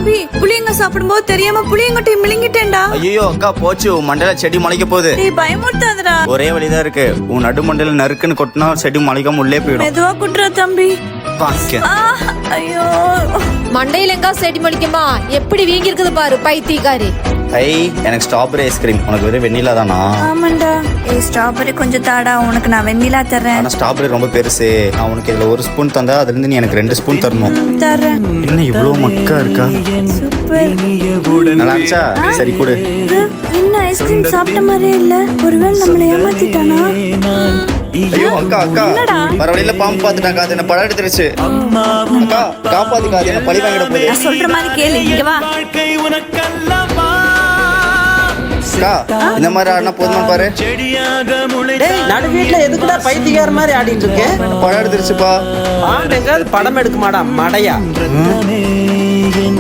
தம்பி, புளியங்க சாப்பிடும்போது தெரியாம புளியங்கொட்டை மிளிங்கிட்டேன்டா. ஐயோ அக்கா போச்சு, உன் மண்டையில செடி முளைக்க போகுது. டேய் பயமுறுத்தாதடா. ஒரே வழிதான் இருக்கு, உன் நடு மண்டையில நறுக்குன்னு கொட்டினா செடி முளைக்காம உள்ளே போயிடும். மெதுவா குட்டுற தம்பி. பாக்க. ஐயோ மண்டையில எங்க செடி மடிக்குமா? எப்படி வீங்கி இருக்குது பாரு பைத்தியக்காரி. ஐ எனக்கு ஸ்ட்ராபெரி ஐஸ்கிரீம், உனக்கு வெறும் வெண்ணிலா தானா? ஆமாண்டா. ஏய் ஸ்ட்ராபெரி கொஞ்சம் தாடா, உனக்கு நான் வெண்ணிலா தரேன். ஆனா ஸ்ட்ராபெரி ரொம்ப பெருசு, நான் உனக்கு இதுல 1 ஸ்பூன் தந்தா அதுல இருந்து நீ எனக்கு 2 ஸ்பூன் தரணும். தரேன். என்ன இவ்வளவு மக்கா இருக்கா? சூப்பர். நல்லா இருந்துச்சா? சரி கொடு. என்ன ஐஸ்கிரீம் சாப்பிட்ட மாதிரியே இல்ல, ஒருவேளை நம்மளை ஏமாத்திட்டானா? ஐயோ அக்கா அக்கா, வர வழியில பாம்பு பாத்துட்டாங்க, அது என்ன படம் எடுத்துருச்சு. அக்கா காப்பாத்துக்கா, அது என்ன பழி வாங்கிட போகுது. நான் சொல்ற மாதிரி கேளு, இங்க வா. அக்கா இந்த மாதிரி ஆடினா போதுமா பாரு. நடு வீட்டுல எதுக்குடா பைத்தியக்கார மாதிரி ஆடிட்டு இருக்கு? படம் எடுத்துருச்சுப்பா. படம் எடுக்க மாடா மடையா.